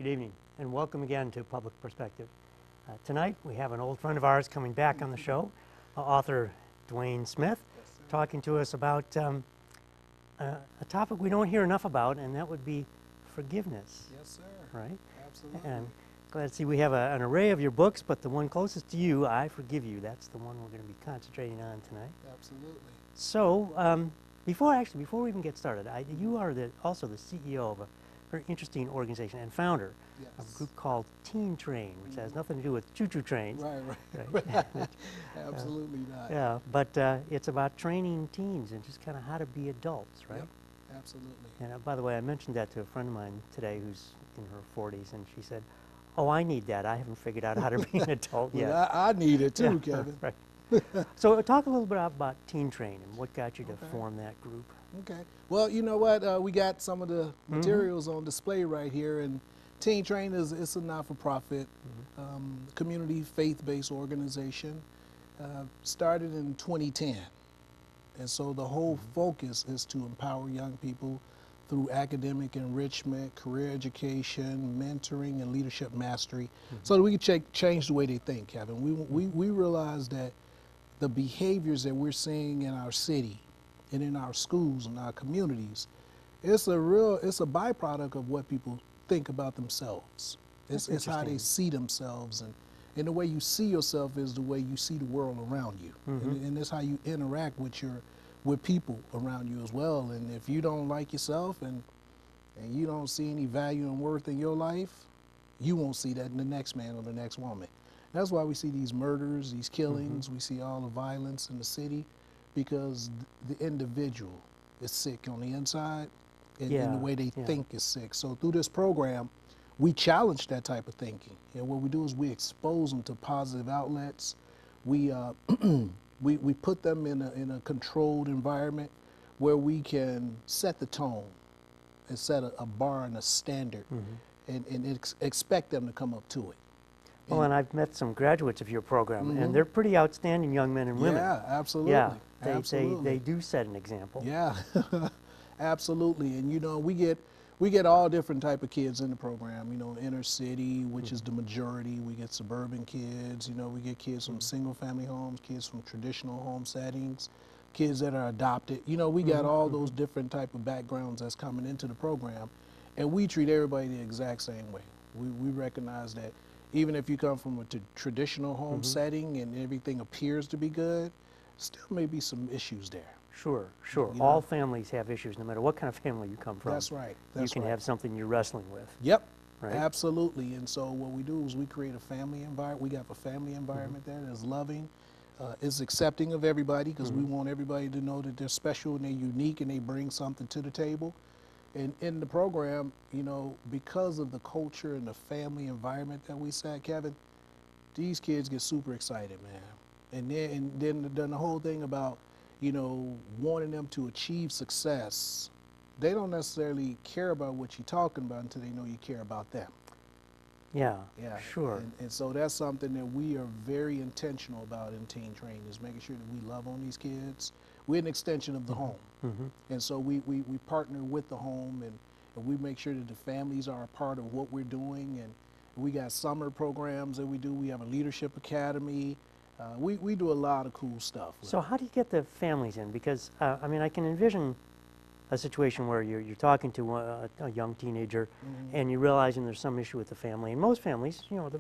Good evening, and welcome again to Public Perspective. Tonight we have an old friend of ours coming back on the show, author Dwayne Smith, talking to us about a topic we don't hear enough about, and that would be forgiveness. Yes, sir. Right? Absolutely. And glad to see we have an array of your books, but the one closest to you, I Forgive You, that's the one we're going to be concentrating on tonight. Absolutely. So, before we even get started, you are also the CEO of a very interesting organization and founder of a group called Teen Train, which has nothing to do with choo-choo trains. Right. Absolutely not. Yeah, but it's about training teens and just kind of how to be adults, right? Yep, absolutely. And by the way, I mentioned that to a friend of mine today who's in her 40s, and she said, "Oh, I need that. I haven't figured out how to be an adult yet." Well, I need it too, Yeah, Kevin. right. So talk a little bit about Teen Train and what got you to form that group. Okay. Well, you know what? We got some of the materials on display right here, and Teen Train it's a not-for-profit community faith-based organization. Started in 2010, and so the whole focus is to empower young people through academic enrichment, career education, mentoring, and leadership mastery, so that we can change the way they think, Kevin. We realize that the behaviors that we're seeing in our city and in our schools and our communities, it's a byproduct of what people think about themselves. It's how they see themselves, and the way you see yourself is the way you see the world around you, and it's how you interact with people around you as well. And if you don't like yourself and you don't see any value and worth in your life, you won't see that in the next man or the next woman. That's why we see these murders, these killings, we see all the violence in the city, because the individual is sick on the inside, and the way they think is sick. So through this program, we challenge that type of thinking. And what we do is we expose them to positive outlets. We we put them in a controlled environment where we can set the tone and set a bar and a standard, and expect them to come up to it. Well, and I've met some graduates of your program, and they're pretty outstanding young men and women. Yeah, absolutely. Yeah, absolutely. They do set an example. Yeah, absolutely. And you know, we get all different type of kids in the program. You know, inner city, which is the majority. We get suburban kids. You know, we get kids from single family homes, kids from traditional home settings, kids that are adopted. You know, we got all those different type of backgrounds that's coming into the program, and we treat everybody the exact same way. We recognize that even if you come from a traditional home setting and everything appears to be good, still may be some issues there. Sure. You know? All families have issues, no matter what kind of family you come from. That's right. You can have something you're wrestling with. Yep. Right? Absolutely. And so what we do is we create a family environment. We got a family environment there that's loving, is accepting of everybody, because we want everybody to know that they're special and they're unique and they bring something to the table. And in the program, you know, because of the culture and the family environment that we set, Kevin, these kids get super excited, man. And then the whole thing about, you know, wanting them to achieve success, they don't necessarily care about what you're talking about until they know you care about them. Yeah, Yeah, sure. And so that's something that we are very intentional about in Teen Train, is making sure that we love on these kids. We're an extension of the home. And so we partner with the home, and we make sure that the families are a part of what we're doing. And we got summer programs that we do. We have a leadership academy. We do a lot of cool stuff. So how do you get the families in? Because, I mean, I can envision a situation where you're talking to a young teenager and you're realizing there's some issue with the family. And most families, you know,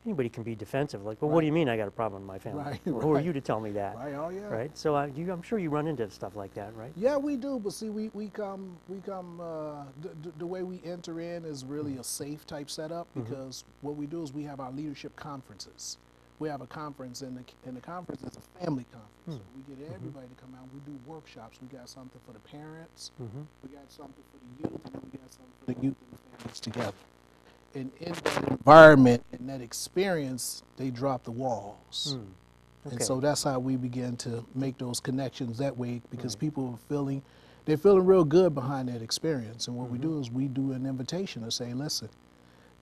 anybody can be defensive, like, well, what do you mean I got a problem in my family? Right, well, who are you to tell me that? Right, oh yeah. Right, so I'm sure you run into stuff like that, right? Yeah, we do, but see, we come, the way we enter in is really a safe type setup, because what we do is we have our leadership conferences. We have a conference, and the conference is a family conference. So we get everybody to come out. We do workshops. We got something for the parents. We got something for the youth, and then we got something for the youth and the families together. And in that environment and that experience, they drop the walls. Okay. And so that's how we begin to make those connections that way, because people are they're feeling real good behind that experience. And what we do is we do an invitation to say, listen,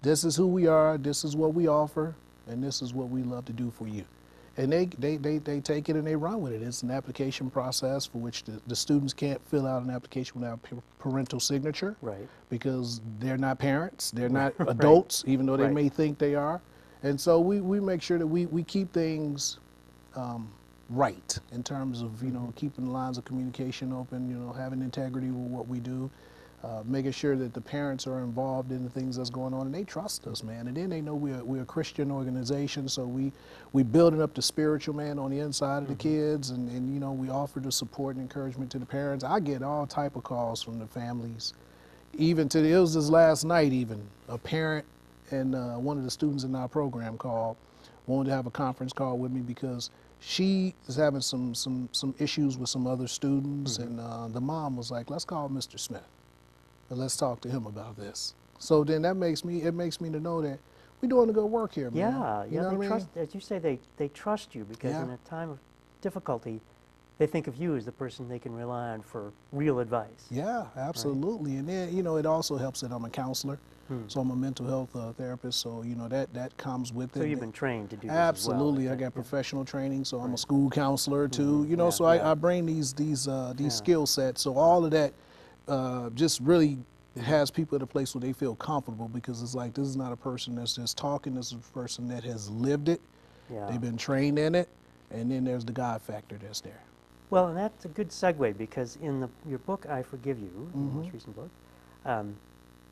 this is who we are, this is what we offer, and this is what we love to do for you. And they take it and they run with it. It's an application process for which the students can't fill out an application without parental signature. Right. Because they're not parents, they're not Right. adults, even though they Right. may think they are. And so we make sure that we keep things right in terms of, you know, keeping the lines of communication open, you know, having integrity with what we do, making sure that the parents are involved in the things that's going on, and they trust us, man. And then they know we're a Christian organization, so we building up the spiritual man on the inside of the kids, and you know, we offer the support and encouragement to the parents. I get all type of calls from the families. Even to it was this last night, even a parent and one of the students in our program wanted to have a conference call with me because she is having some issues with some other students, and the mom was like, "Let's call Mr. Smith and let's talk to him about this." So then it makes me to know that we're doing the good work here, man. Yeah, You yeah. know They what I trust, as you say, they trust you because Yeah. in a time of difficulty, they think of you as the person they can rely on for real advice. Yeah, absolutely. And then, you know, it also helps that I'm a counselor. Hmm. So I'm a mental health therapist, so you know that comes with it. So you've been trained to do this Absolutely, as well. I got Yeah. professional training, so I'm a Right. school counselor too. You know, Yeah, so yeah. I bring these Yeah. skill sets. So all of that just really has people at a place where they feel comfortable, because it's like, this is not a person that's just talking. This is a person that has lived it. Yeah. They've been trained in it, and then there's the God factor that's there. Well, and that's a good segue because in your book, I Forgive You, your most recent book,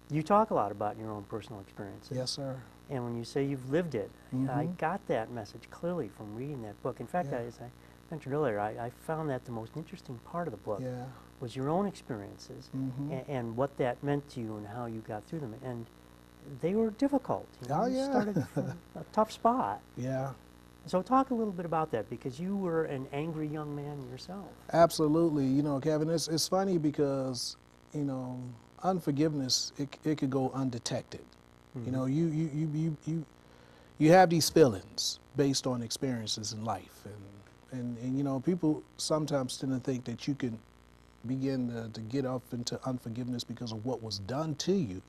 you talk a lot about your own personal experiences. Yes, sir. And when you say you've lived it, I got that message clearly from reading that book. In fact, Yeah. as I mentioned earlier, I found that the most interesting part of the book Yeah. was your own experiences and what that meant to you and how you got through them. And they were difficult. You know, Oh, you yeah. started from a tough spot. Yeah. So talk a little bit about that, because you were an angry young man yourself. Absolutely. You know, Kevin, it's funny because, you know, unforgiveness, it could go undetected. You know, you have these feelings based on experiences in life, and you know, people sometimes tend to think that you can begin to get up into unforgiveness because of what was done to you.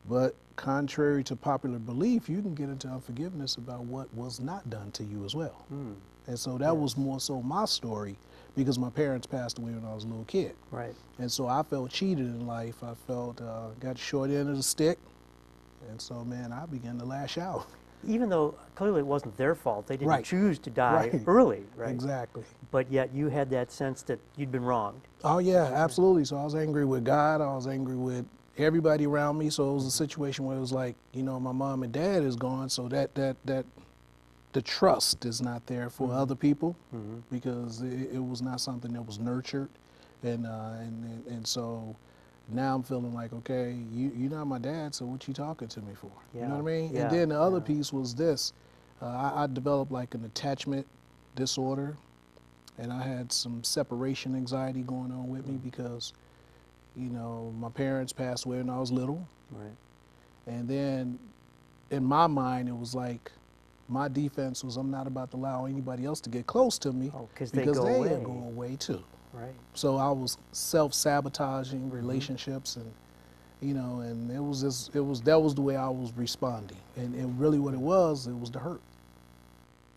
But contrary to popular belief, you can get into unforgiveness about what was not done to you as well. And so that was more so my story, because my parents passed away when I was a little kid. Right. And so I felt cheated in life. I felt got the short end of the stick. And so, man, I began to lash out. Even though clearly it wasn't their fault, they didn't Right. choose to die Right. early, right? Exactly. But yet you had that sense that you'd been wronged. Oh, yeah, absolutely. So I was angry with God. I was angry with everybody around me. So it was a situation where it was like, you know, my mom and dad is gone, so that the trust is not there for other people, because it was not something that was nurtured. And so now I'm feeling like, okay, you're not my dad, so what you talking to me for? You know what I mean? Yeah. And then the other Yeah. piece was this. I developed like an attachment disorder, and I had some separation anxiety going on with me because, you know, my parents passed away when I was little. Right. And then in my mind, it was like, my defense was, I'm not about to allow anybody else to get close to me, Oh, because they because go they away. are going away too. Right. So I was self-sabotaging relationships, and you know, and that was the way I was responding. And really what it was the hurt.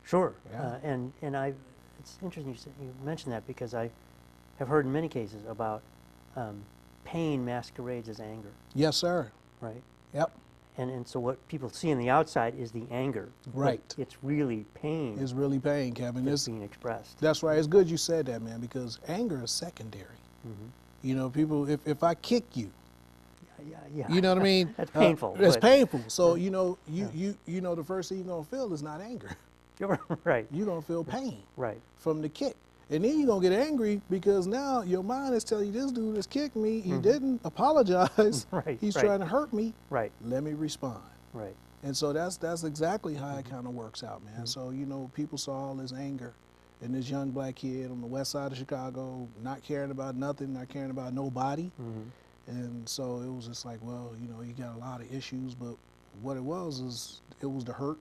Sure. Yeah. And it's interesting you mentioned that, because I have heard in many cases about pain masquerades as anger, Yes, sir. right? Yep. And so what people see on the outside is the anger. but Right. it's really pain It's really pain, Kevin. that's being expressed. That's right. It's good you said that, man, because anger is secondary. You know, people, if I kick you, Yeah. you know what I mean? That's painful. It's but- painful. So, you know, you know, the first thing you're going to feel is not anger. You're right. You're going to feel pain Right. from the kick. And then you're going to get angry because now your mind is telling you, this dude has kicked me. He didn't apologize. Right, He's right. trying to hurt me. Right. Let me respond. Right. And so that's exactly how it kind of works out, man. So, you know, people saw all this anger in this young black kid on the west side of Chicago, not caring about nothing, not caring about nobody. And so it was just like, well, you know, you got a lot of issues, but what it was is it was the hurt,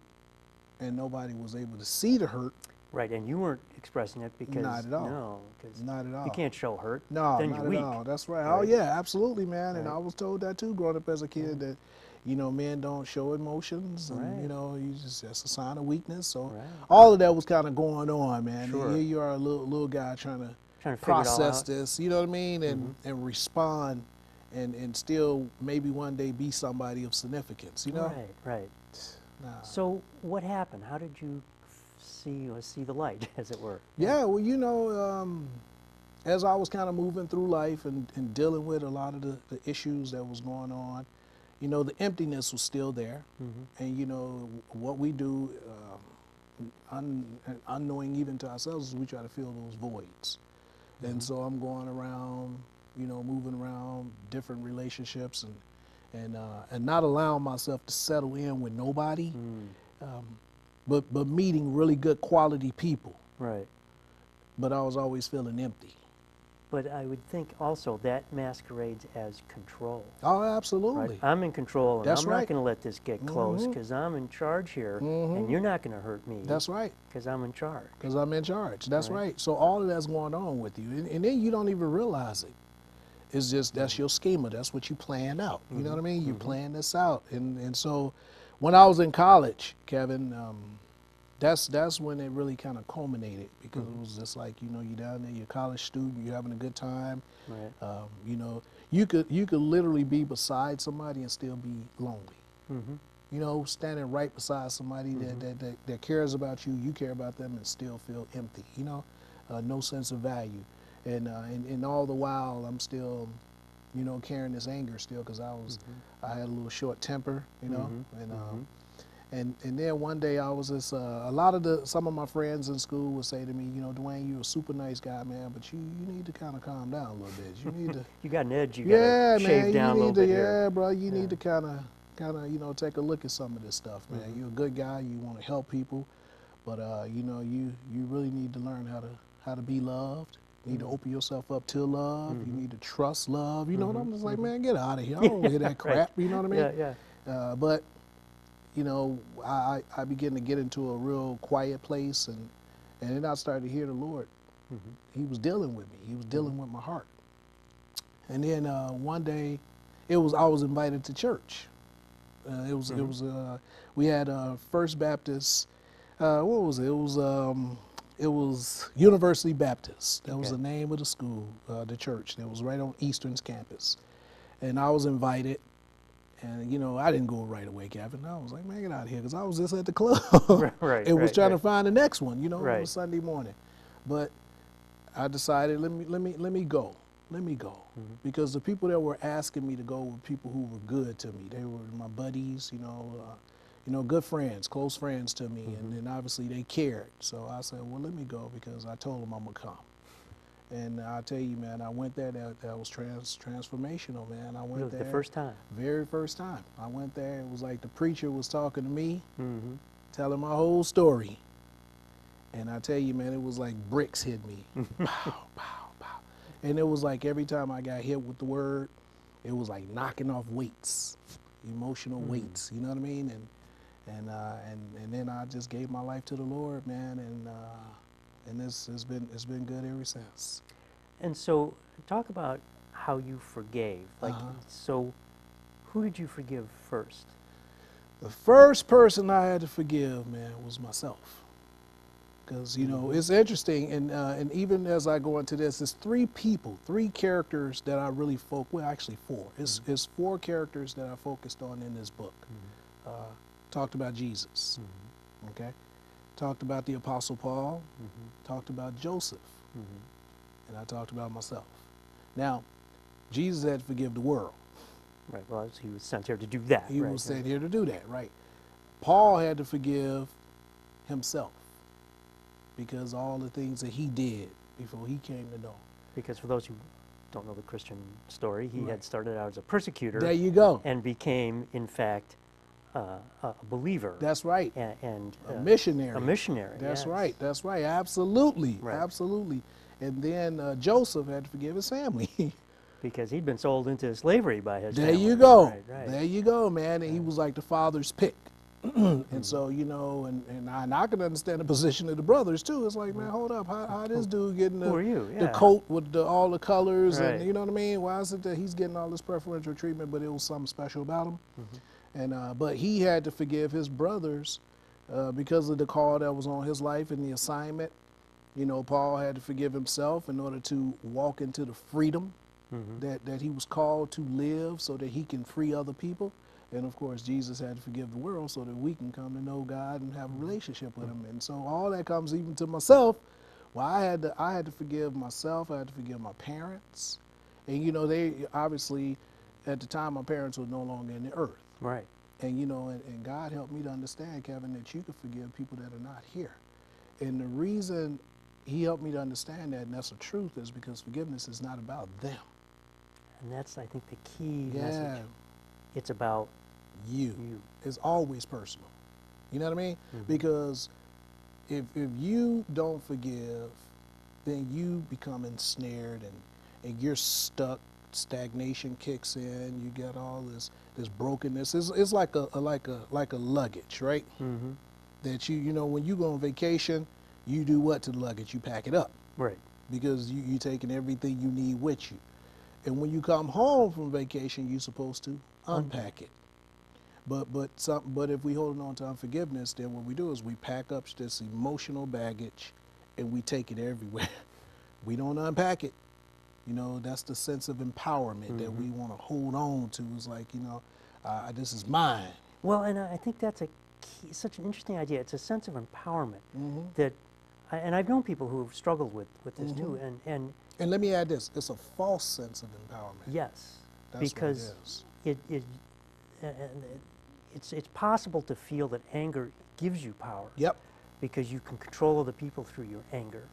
and nobody was able to see the hurt. Right. And you weren't expressing it because Not at all. No, because Not at all. you can't show hurt. No, then not you're at weak. all. That's right. Right. Oh, yeah, absolutely, man. And Right. I was told that too growing up as a kid, that, you know, men don't show emotions, and Right. you know, that's a sign of weakness. So Right. all of that was kind of going on, man. Sure. And here you are, a little guy trying to Trying to figure it all process out. this, you know what I mean, and respond, and still maybe one day be somebody of significance, you know. Right, right. Nah. So what happened? How did you see the light, as it were? Yeah, well, you know, as I was kind of moving through life and dealing with a lot of the issues that was going on, you know, the emptiness was still there. And, you know, what we do, unknowing even to ourselves, is we try to fill those voids. And so I'm going around, you know, moving around different relationships and not allowing myself to settle in with nobody, but meeting really good quality people. Right. But I was always feeling empty. But I would think also that masquerades as control. Oh, Right? absolutely. I'm in control, and That's I'm right. not going to let this get close because I'm in charge here, and you're not going to hurt me. That's right. Because I'm in charge. Because I'm in charge. That's Right. right. So all of that's going on with you. And then you don't even realize it. It's just, that's your schema. That's what you planned out. You know what I mean? You plan this out. And so when I was in college, Kevin, that's when it really kind of culminated, because it was just like, you know, you're down there, you're a college student, you're having a good time. Right. You know, you could literally be beside somebody and still be lonely. You know, standing right beside somebody that cares about you, you care about them, and still feel empty. You know, no sense of value, and all the while I'm still, you know, carrying this anger still, because I had a little short temper, you know, and then one day I was just some of my friends in school would say to me, you know, Dwayne, you're a super nice guy, man, but you need to kind of calm down a little bit. You need to You got an edge. You yeah, got to shave man, down a you little need to bit here. yeah, bro, you need to kind of you know, take a look at some of this stuff, man. You're a good guy. You want to help people, but you know, you really need to learn how to be loved. You need to open yourself up to love. You need to trust love. You know what I'm just like, man, get out of here. I don't want to hear that crap. You know what I mean? Yeah. But you know, I began to get into a real quiet place, and then I started to hear the Lord. He was dealing with me. He was dealing with my heart. And then one day, I was invited to church. We had First Baptist. What was it? It was University Baptist. That was the name of the school, the church. That was right on Eastern's campus. And I was invited. And, you know, I didn't go right away, Kevin. I was like, man, get out of here, because I was just at the club and was trying to find the next one, you know, on Sunday morning. But I decided, let me go. Let me go. Because the people that were asking me to go were people who were good to me. They were my buddies, you know, good friends, close friends to me. And obviously they cared. So I said, well, let me go, because I told them I'm going to come. And I tell you, man, I went there. That was transformational, man. I went there. The first time. Very first time. I went there. It was like the preacher was talking to me, telling my whole story. And I tell you, man, it was like bricks hit me. Pow, pow, pow. And it was like every time I got hit with the word, it was like knocking off weights, emotional weights. You know what I mean? And then I just gave my life to the Lord, man. And it's been good ever since. And so, talk about how you forgave. Like, so, who did you forgive first? The first person I had to forgive, man, was myself. Because, you know, it's interesting, and even as I go into this, it's three characters that I really actually four. It's four characters that I focused on in this book. Talked about Jesus, okay? Talked about the Apostle Paul, talked about Joseph, and I talked about myself. Now, Jesus had to forgive the world. Right, well, he was sent here to do that. He was sent here to do that, right. Paul had to forgive himself, because all the things that he did before he came to know. Because for those who don't know the Christian story, he had started out as a persecutor. There you go. And became, in fact, a believer. That's right. And a missionary. A missionary. That's right. That's right. Absolutely. Right. Absolutely. And then Joseph had to forgive his family. Because he'd been sold into slavery by his There family. you go. Right. There you go, man. And he was like the father's pick. And so, you know, and I can understand the position of the brothers too. It's like, man, hold up, how this dude getting the coat with all the colors, and you know what I mean? Why is it that he's getting all this preferential treatment, but it was something special about him? And but he had to forgive his brothers because of the call that was on his life and the assignment. You know, Paul had to forgive himself in order to walk into the freedom that he was called to live so that he can free other people. And of course, Jesus had to forgive the world so that we can come to know God and have a relationship with him. And so all that comes even to myself. Well, I had to forgive myself. I had to forgive my parents. And, you know, they obviously, at the time, my parents were no longer in the earth. Right. And, you know, and God helped me to understand, Kevin, that you could forgive people that are not here. And the reason he helped me to understand that, and that's the truth, is because forgiveness is not about them. And that's, I think, the key message. It's about you. It's always personal. You know what I mean? Because if you don't forgive, then you become ensnared and you're stuck. Stagnation kicks in. You got all this brokenness. It's like a luggage, right? That you know, when you go on vacation, you do what to the luggage? You pack it up. Right. Because you taking everything you need with you. And when you come home from vacation, you're supposed to unpack it. But if we hold on to unforgiveness, then what we do is we pack up this emotional baggage and we take it everywhere. We don't unpack it. You know, that's the sense of empowerment that we want to hold on to. It's like, you know, this is mine. Well, and I think that's such an interesting idea. It's a sense of empowerment that, and I've known people who've struggled with this too. And let me add this: it's a false sense of empowerment. Yes, that's because what it is. It's possible to feel that anger gives you power. Yep. Because you can control other people through your anger,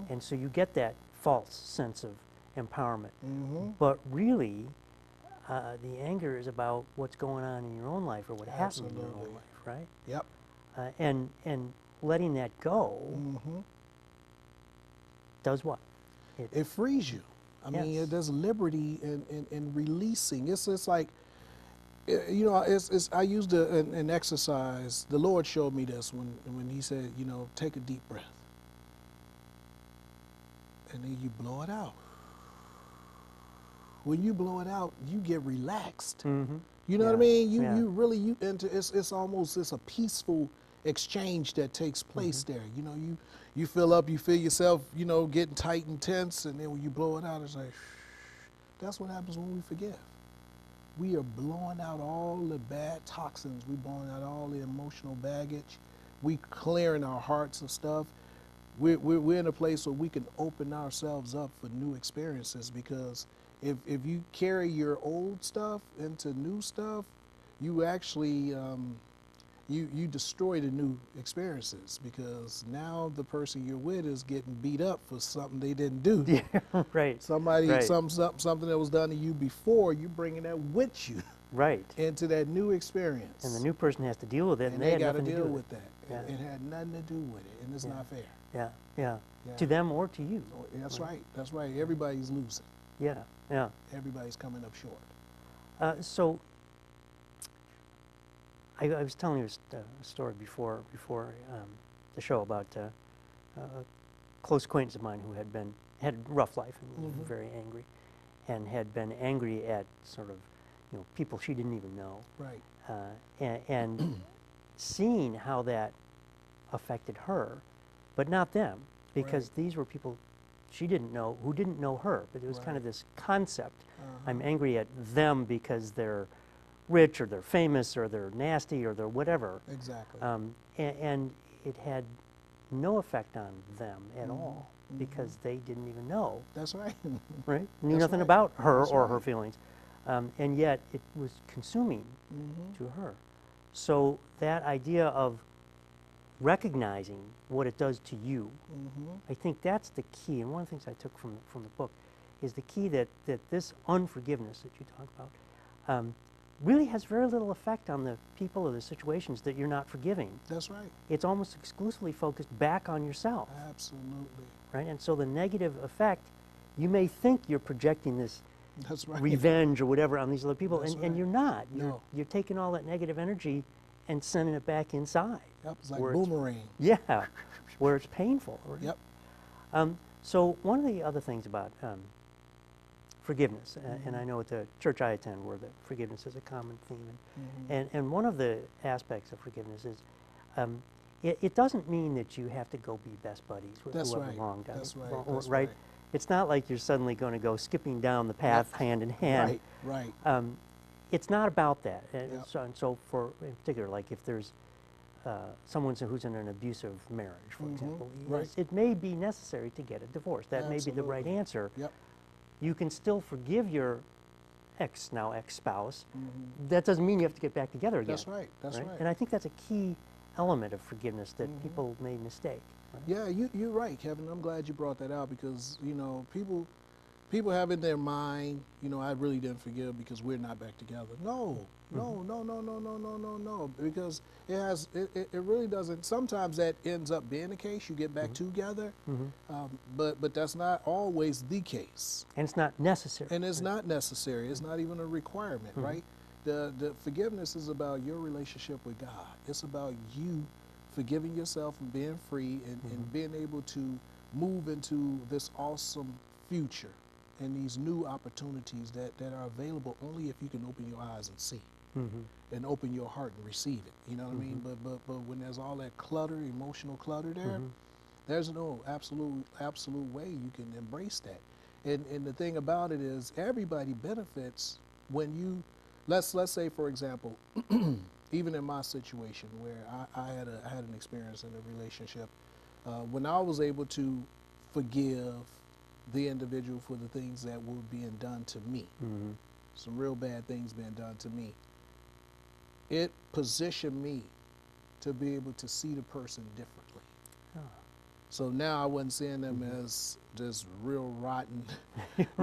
and so you get that false sense of empowerment. But really, the anger is about what's going on in your own life or what happened in your own life, right? Yep. And letting that go does what? It frees you. I mean, there's liberty in releasing. It's like, you know, I used an exercise. The Lord showed me this when he said, you know, take a deep breath. And then you blow it out. When you blow it out, you get relaxed. You know what I mean? You really enter. It's almost a peaceful exchange that takes place there. You know, you fill up, you feel yourself, you know, getting tight and tense, and then when you blow it out, it's like, that's what happens when we forgive. We are blowing out all the bad toxins. We're blowing out all the emotional baggage. We clearing our hearts of stuff. We're in a place where we can open ourselves up for new experiences, because if you carry your old stuff into new stuff, you actually you destroy the new experiences, because now the person you're with is getting beat up for something they didn't do. Yeah, right. Something that was done to you before, you're bringing that with you. Right. Into that new experience. And the new person has to deal with it, and they got to deal with that. Yeah. It had nothing to do with it, and it's not fair. Yeah. To them or to you. That's right. That's right. Everybody's losing. Yeah. Everybody's coming up short. So I was telling you a story before the show about a close acquaintance of mine who had a rough life and was very angry, and had been angry at sort of, you know, people she didn't even know. Right. And seeing how that affected her, but not them, because these were people she didn't know who didn't know her. But it was kind of this concept. I'm angry at them because they're rich, or they're famous, or they're nasty, or they're whatever. Exactly. And it had no effect on them at all, because they didn't even know. That's right. Right? Knew nothing about her or her feelings. And yet it was consuming to her. So that idea of recognizing what it does to you, I think that's the key. And one of the things I took from the book is the key that this unforgiveness that you talk about really has very little effect on the people or the situations that you're not forgiving. That's right. It's almost exclusively focused back on yourself. Absolutely. Right? And so the negative effect, you may think you're projecting this That's right. revenge or whatever on these other people, That's and you're not. No. You're taking all that negative energy and sending it back inside. Yep, it's like boomerang. Yeah, where it's painful. Right? Yep. So one of the other things about forgiveness, and I know at the church I attend where the forgiveness is a common theme, and one of the aspects of forgiveness is it doesn't mean that you have to go be best buddies with That's whoever right. wronged you. That's right. Right? Right. It's not like you're suddenly going to go skipping down the path hand in hand. Right. Right. It's not about that. Yep. So for in particular, like if there's someone who's in an abusive marriage, for example, Right. yes, it may be necessary to get a divorce. That may be the right Absolutely. answer. Yep. You can still forgive your now ex-spouse. That doesn't mean you have to get back together again. That's right. That's right. And I think that's a key element of forgiveness that people may mistake. Right? Yeah, you're right, Kevin. I'm glad you brought that out because, you know, people have in their mind, you know, I really didn't forgive because we're not back together. No, because it really doesn't. Sometimes that ends up being the case. You get back together, but that's not always the case. And it's not necessary. And it's not necessary. It's not even a requirement, right? The forgiveness is about your relationship with God. It's about you forgiving yourself and being free and being able to move into this awesome future and these new opportunities that are available only if you can open your eyes and see and open your heart and receive it. You know what I mean? But when there's all that clutter, emotional clutter there, there's no absolute way you can embrace that. And the thing about it is everybody benefits when you, let's say for example, even in my situation where I had an experience in a relationship, when I was able to forgive the individual for the things that were being done to me, some real bad things being done to me, it positioned me to be able to see the person differently. So now I wasn't seeing them as just real rotten,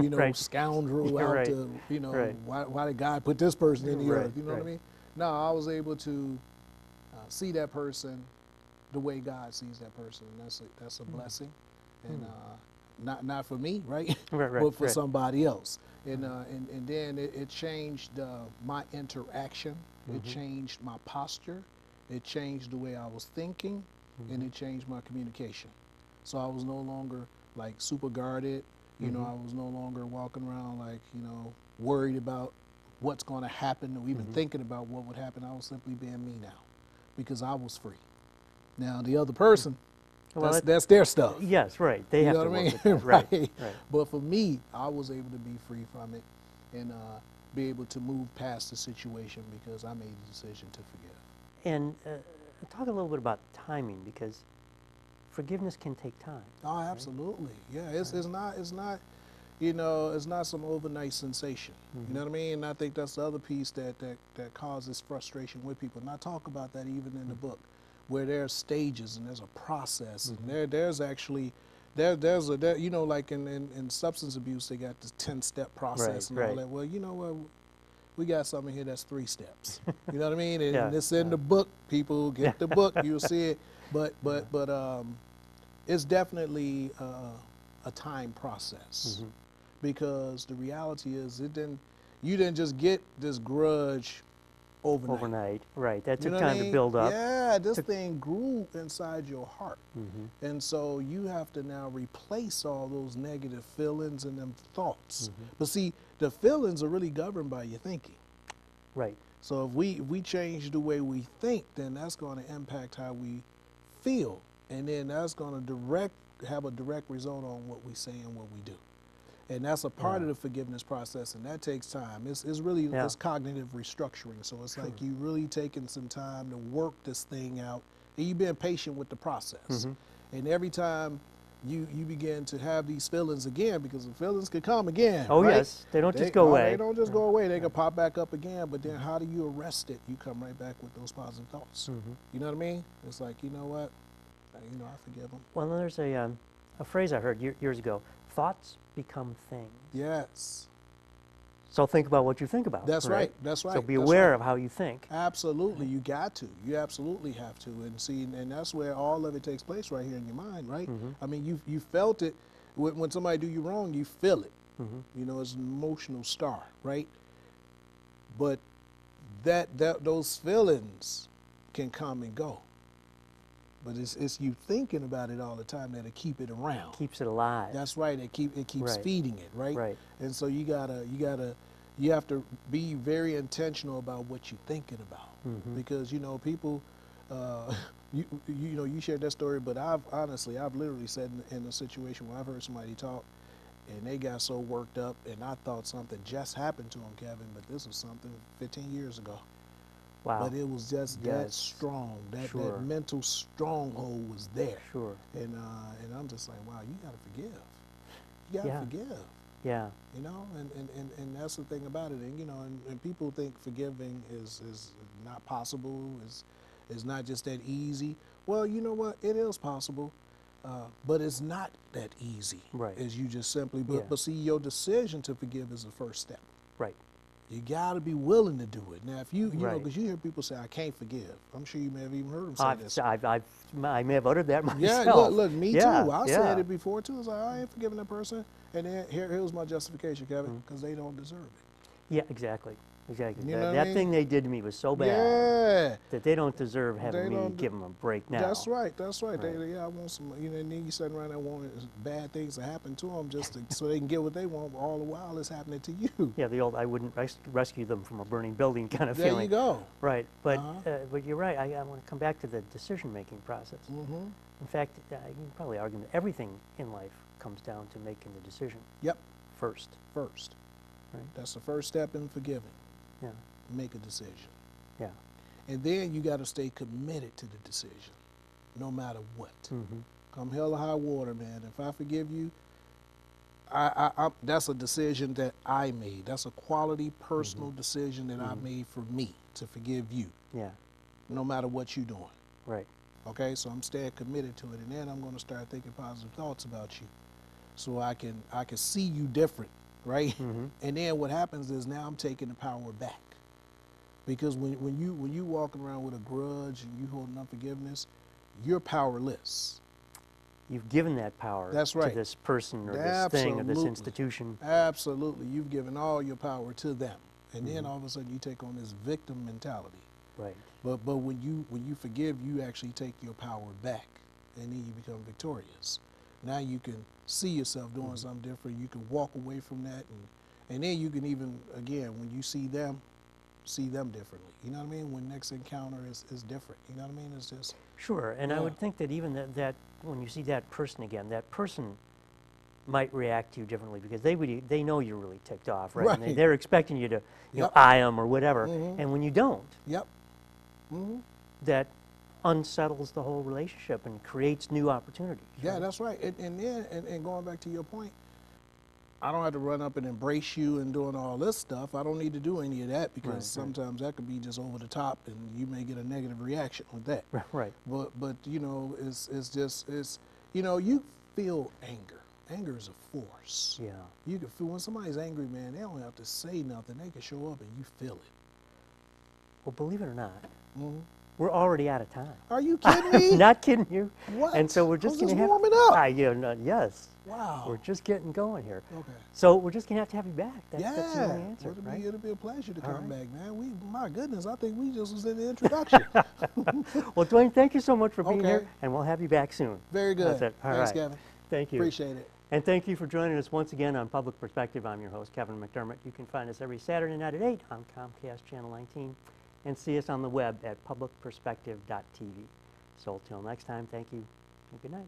you know, scoundrel out to, you know, why did God put this person in the earth? You know what I mean? No, I was able to see that person the way God sees that person, and that's a blessing, and not for me, right? But for somebody else. And then it changed my interaction. It changed my posture. It changed the way I was thinking, and it changed my communication. So I was no longer like super guarded. You know, I was no longer walking around like, you know, worried about what's going to happen or even thinking about what would happen. I was simply being me now because I was free. Now the other person, that's their stuff. Yes, right. They have to work with that. Right. But for me, I was able to be free from it and be able to move past the situation because I made the decision to forgive. And talk a little bit about timing, because forgiveness can take time. Oh, absolutely. Right? Yeah, it's not, you know, it's not some overnight sensation. You know what I mean? And I think that's the other piece that causes frustration with people. And I talk about that even in the book, where there's stages and there's a process, and there's actually you know, like in substance abuse, they got this 10-step process and all that. Well, you know what? We got something here that's 3 steps. You know what I mean? And it's in the book. People get the book, you'll see it. But it's definitely a time process, because the reality is you didn't just get this grudge overnight. Right. That took time to build up. Yeah, this thing grew inside your heart. And so you have to now replace all those negative feelings and them thoughts. But see, the feelings are really governed by your thinking. Right. So if we change the way we think, then that's going to impact how we feel. And then that's going to have a direct result on what we say and what we do. And that's a part of the forgiveness process, and that takes time. It's really it's cognitive restructuring. So it's like you really taking some time to work this thing out, and you being patient with the process. And every time you begin to have these feelings again, because the feelings can come again. Oh, right? yes. They don't just go away. They don't just go away. They can pop back up again, but then how do you arrest it? You come right back with those positive thoughts. You know what I mean? It's like, you know what? You know, I forgive them. Well, there's a phrase I heard years ago: thoughts become things. Yes. So think about what you think about. That's right. That's right. So be aware of how you think. Absolutely. You got to. You absolutely have to. And see, and that's where all of it takes place, right here in your mind, right? I mean, you felt it. When somebody do you wrong, you feel it. You know, it's an emotional star, right? But those feelings can come and go. But it's you thinking about it all the time that'll keep it around. Keeps it alive. That's right. It keeps Right. feeding it, right? Right. And so you have to be very intentional about what you're thinking about, because people, you shared that story, but I've literally sat in a situation where I've heard somebody talk, and they got so worked up, and I thought something just happened to them, Kevin, but this was something 15 years ago. Wow. But it was just that strong. Sure. That mental stronghold was there. Sure. And I'm just like, wow, you gotta forgive. You gotta forgive. Yeah. And that's the thing about it. And people think forgiving is not possible, is not just that easy. Well, you know what? It is possible, but it's not that easy. Right. As you just simply, Yeah. but see, your decision to forgive is the first step. Right. You got to be willing to do it. Now, if you Right. because you hear people say, I can't forgive. I'm sure you may have even heard them say this. I may have uttered that myself. Yeah, look, me Yeah, too. I yeah. said it before too. It's like, I ain't forgiving that person. And then here was my justification, Kevin, because they don't deserve it. Yeah, exactly. Exactly. You know what I That mean? thing they did to me was so bad Yeah. that they don't deserve having They me don't give them a break now. That's right. That's right. Right. I want some, and then you sitting around there wanting bad things to happen to them just so they can get what they want. All the while it's happening to you. Yeah, the old I wouldn't rescue them from a burning building kind of There feeling. you go. Right. But Uh-huh. but you're right. I want to come back to the decision-making process. Mm-hmm. In fact, you can probably argue that everything in life comes down to making the decision Yep. first. First. Right. That's the first step in forgiving. Yeah. Make a decision. Yeah. And then you got to stay committed to the decision, no matter what. Mm-hmm. Come hell or high water, man. If I forgive you, that's a decision that I made. That's a quality personal decision that I made for me to forgive you, Yeah. no matter what you're doing. Right. Okay, so I'm staying committed to it, and then I'm going to start thinking positive thoughts about you, so I can see you different, right? Mm-hmm. And then what happens is now I'm taking the power back. Because when you walking around with a grudge and you holding unforgiveness, you're powerless. You've given that power That's right. to this person or this thing or this Absolutely. institution. Absolutely. You've given all your power to them. And then all of a sudden you take on this victim mentality. Right. But when you forgive, you actually take your power back, and then you become victorious. Now you can see yourself doing something different. You can walk away from that, and then you can even, again, when you see them differently. You know what I mean? When next encounter is different. You know what I mean? It's just Sure, and I would think that even that when you see that person again, that person might react to you differently because they know you're really ticked off, right? And Right. they're expecting you to Yep. eye them or whatever, Mhm. and when you don't, Yep. Mm-hmm. that unsettles the whole relationship and creates new opportunities. Yeah, right? that's right. And then going back to your point, I don't have to run up and embrace you and doing all this stuff. I don't need to do any of that because Right. sometimes that could be just over the top, and you may get a negative reaction with that. Right. But it's you feel anger. Anger is a force. Yeah. You can feel when somebody's angry, man. They don't have to say nothing. They can show up and you feel it. Well, believe it or not, Mm-hmm. we're already out of time. Are you kidding me? Not kidding you. What? And so we're just I going was to have warming up. yes. Wow. We're just getting going here. Okay. So we're just going to have you back. That's the Yeah, only answer, right? it'll be a pleasure to All come right. back, man. My goodness, I think we just was in the introduction. Well, Dwayne, thank you so much for being Okay. here, and we'll have you back soon. Very good. That's it. All Thanks, right. Kevin. Thank you. Appreciate it. And thank you for joining us once again on Public Perspective. I'm your host, Kevin McDermott. You can find us every Saturday night at 8 on Comcast Channel 19 and see us on the web at publicperspective.tv. So until next time, thank you and good night.